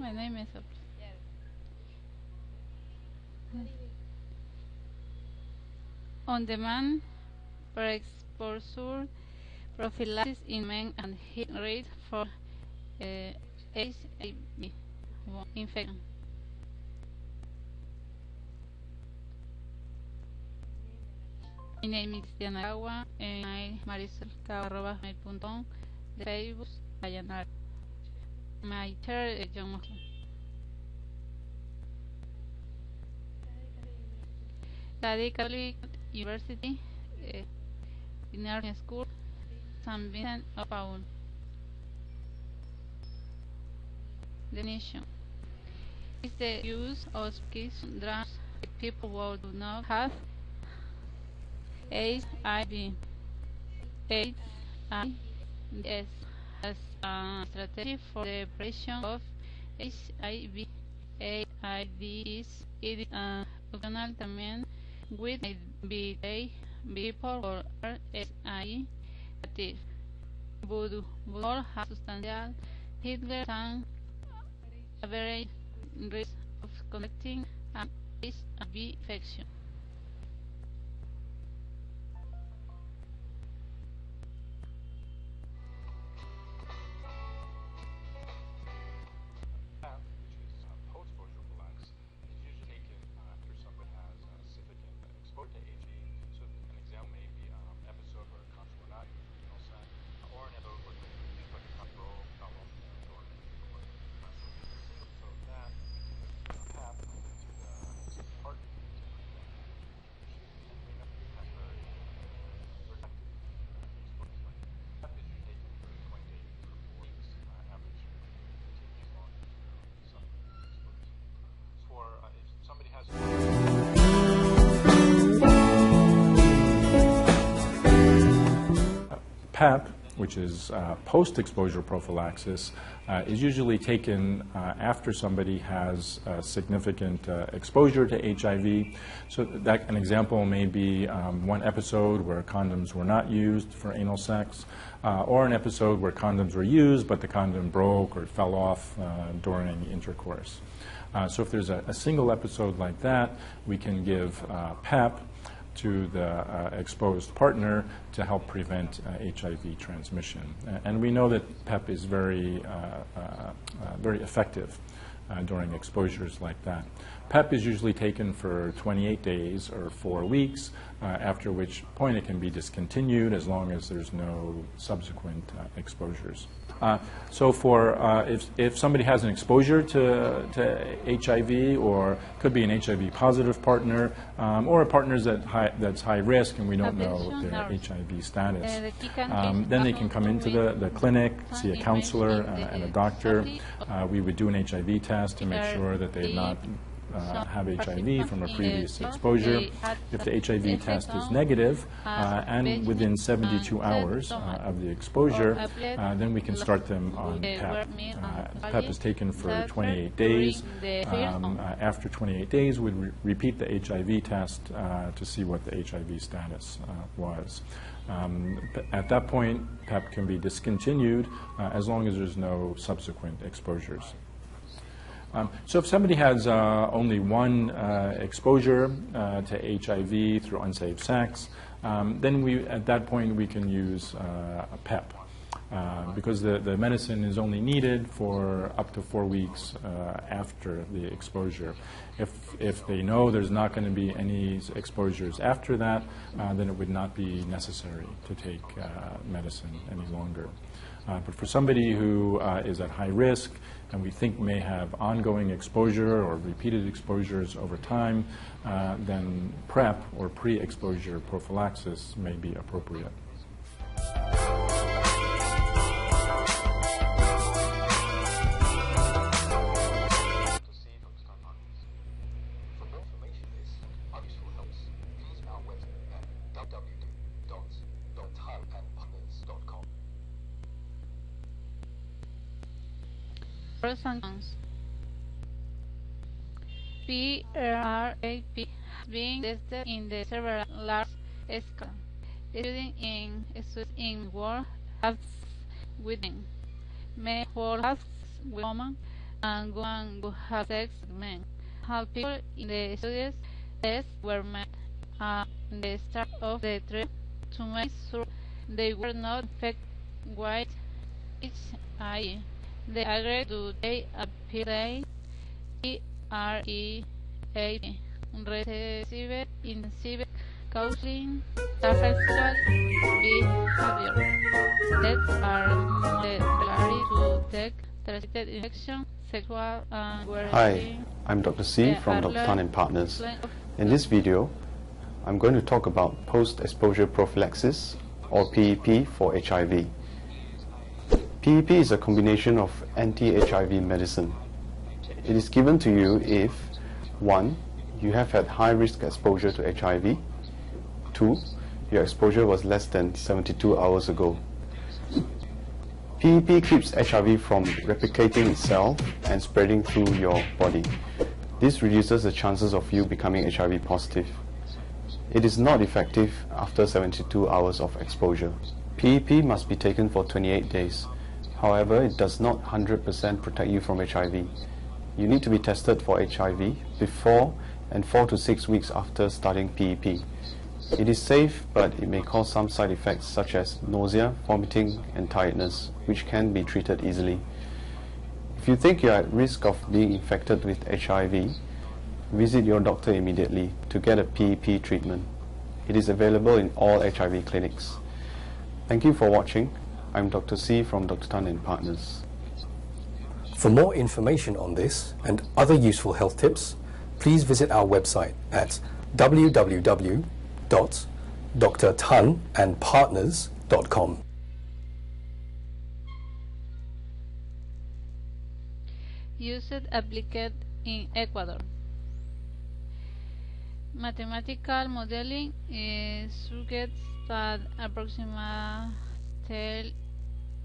My name is on-demand pre-exposure prophylaxis in men and high rate for HIV infection. My name is Diana Agua, and I marisolcava@mail.com, the Facebook Dayanara. My chair is John Mosley. Study Catholic University, Nursing School, San Vincent of Paul. Definition is the use of prescription drugs in people who do not have HIV. AIDS as a strategy for the prevention of HIV. AIDS is an optional treatment with people who are HIV active. Voodoo has substantial Hitler and average risk of contracting an HIV infection. PEP, which is post-exposure prophylaxis, is usually taken after somebody has significant exposure to HIV. So that an example may be one episode where condoms were not used for anal sex, or an episode where condoms were used but the condom broke or fell off during intercourse. So if there's a single episode like that, we can give PEP to the exposed partner to help prevent HIV transmission. And we know that PEP is very effective during exposures like that. PEP is usually taken for 28 days or 4 weeks, after which point it can be discontinued as long as there's no subsequent exposures. So for if somebody has an exposure to HIV, or could be an HIV positive partner, or a partner that's high risk and we don't know their HIV status, then they can come into the clinic, see a counselor and a doctor. We would do an HIV test to make sure that they have not have HIV from a previous exposure. If the HIV test is negative and within 72 hours of the exposure, then we can start them on PEP. PEP is taken for 28 days. After 28 days, we'd repeat the HIV test to see what the HIV status was. At that point, PEP can be discontinued as long as there's no subsequent exposures. So if somebody has only one exposure to HIV through unsafe sex, then at that point we can use a PEP. Because the medicine is only needed for up to 4 weeks after the exposure. If they know there's not going to be any exposures after that, then it would not be necessary to take medicine any longer. But for somebody who is at high risk and we think may have ongoing exposure or repeated exposures over time, then PrEP or pre-exposure prophylaxis may be appropriate. Pros and cons. PrEP being tested in the several large scale, including in World Health Within, World Health Women, and women who have sex with men. Half people in the studies tests were made at the start of the trip to make sure they were not infected with HIV. They agreed to take a PrEP receive intensive counseling, sexual behavior tests are mandatory to take transmitted infection, sexual and Hi, I'm Dr. C from Dr. Tan and Partners. In this video, I'm going to talk about post-exposure prophylaxis or PEP for HIV. PEP is a combination of anti-HIV medicine. It is given to you if 1. You have had high-risk exposure to HIV. 2. Your exposure was less than 72 hours ago. PEP keeps HIV from replicating itself and spreading through your body. This reduces the chances of you becoming HIV positive. It is not effective after 72 hours of exposure. PEP must be taken for 28 days. However, it does not 100% protect you from HIV. You need to be tested for HIV before and 4 to 6 weeks after starting PEP. It is safe, but it may cause some side effects such as nausea, vomiting, and tiredness, which can be treated easily. If you think you are at risk of being infected with HIV, visit your doctor immediately to get a PEP treatment. It is available in all HIV clinics. Thank you for watching. I'm Dr. C from Dr. Tan and Partners. For more information on this and other useful health tips, please visit our website at www.drtanandpartners.com. Used applied in Ecuador. Mathematical modeling suggests that approximately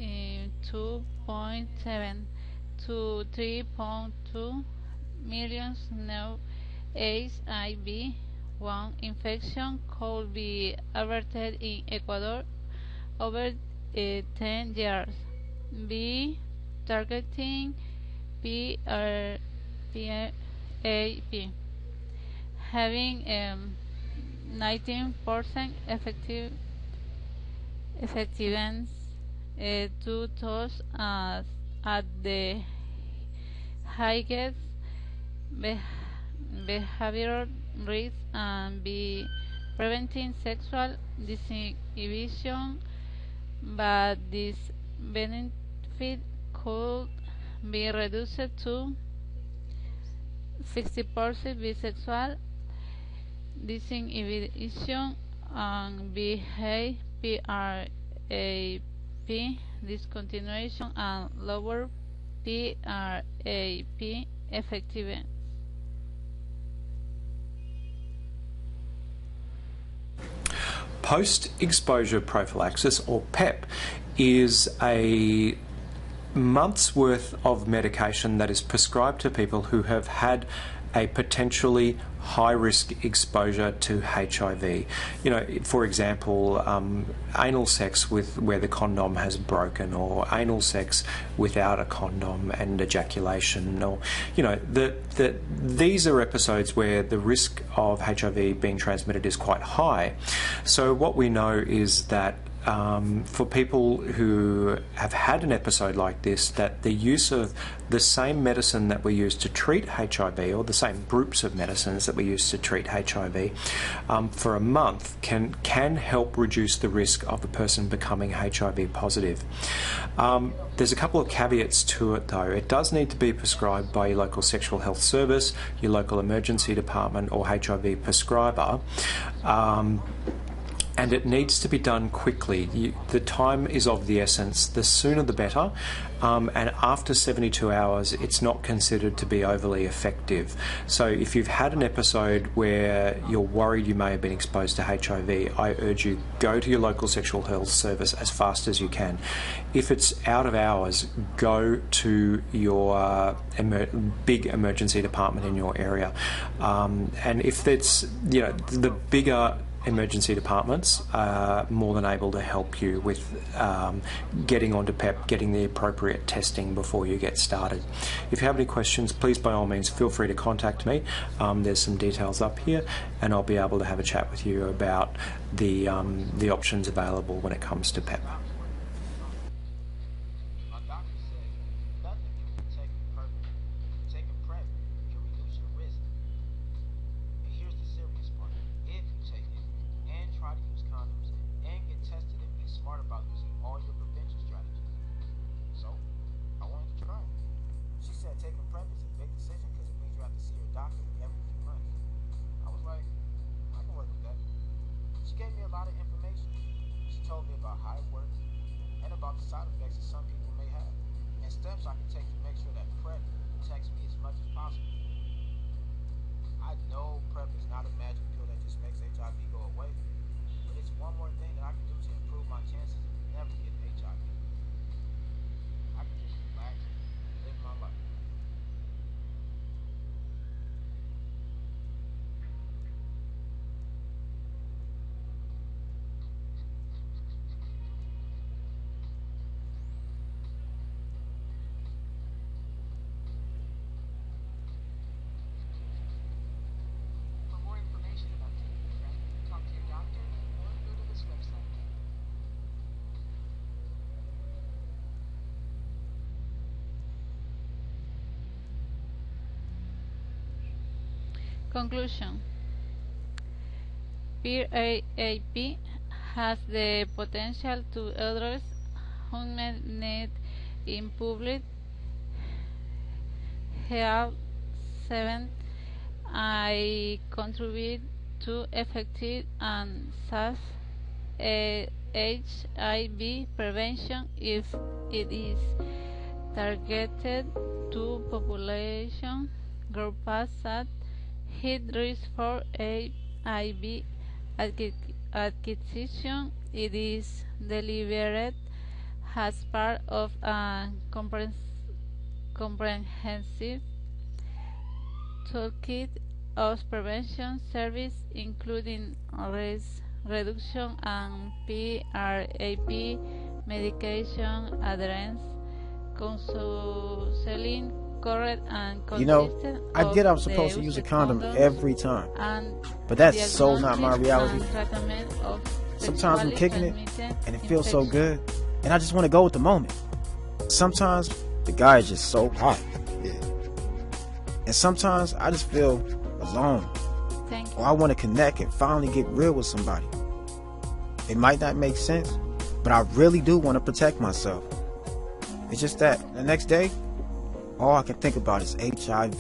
2.7 to 3.2 million new HIV-1 infection could be averted in Ecuador over 10 years. B. Targeting PrEP, having 19% effectiveness to those at the highest behavioral risk and be preventing sexual disinhibition, but this benefit could be reduced to 60% bisexual disinhibition and PrEP discontinuation and lower PrEP effectiveness. Post-exposure prophylaxis, or PEP, is a month's worth of medication that is prescribed to people who have had a potentially high-risk exposure to HIV. You know, for example, anal sex where the condom has broken, or anal sex without a condom and ejaculation, or these are episodes where the risk of HIV being transmitted is quite high. So what we know is that for people who have had an episode like this, that the use of the same medicine that we use to treat HIV, or the same groups of medicines that we use to treat HIV, for a month can help reduce the risk of the person becoming HIV positive. There's a couple of caveats to it though. It does need to be prescribed by your local sexual health service, your local emergency department, or HIV prescriber. And it needs to be done quickly. The time is of the essence. The sooner the better. And after 72 hours, it's not considered to be overly effective. So if you've had an episode where you're worried you may have been exposed to HIV, I urge you, go to your local sexual health service as fast as you can. If it's out of hours, go to your big emergency department in your area. And if it's, the bigger emergency departments are more than able to help you with getting onto PEP, getting the appropriate testing before you get started. If you have any questions, please by all means feel free to contact me. There's some details up here, and I'll be able to have a chat with you about the options available when it comes to PEP. Taking PrEP is a big decision because it means you have to see your doctor every few months. I was like, I can work with that. She gave me a lot of information. She told me about how it works and about the side effects that some people may have, and steps I can take to make sure that PrEP protects me as much as possible. I know PrEP is not a magic pill that just makes HIV go away, but it's one more thing that I can do to improve my chances of never getting HIV. I can just relax and live my life. Conclusion. PrEP has the potential to address unmet need in public health. 7. I contribute to effective and safe HIV prevention if it is targeted to population groups that high risk for HIV acquisition. It is delivered as part of a comprehensive toolkit of prevention service, including risk reduction and PrEP medication adherence, counseling, correct and consistent. I get I'm supposed to use a condom every time, but that's so not my reality. Sometimes I'm kicking it and it feels so good, and I just want to go with the moment. Sometimes the guy is just so hot, and sometimes I just feel alone, or I want to connect and finally get real with somebody. It might not make sense, but I really do want to protect myself. It's just that the next day, all I can think about is HIV.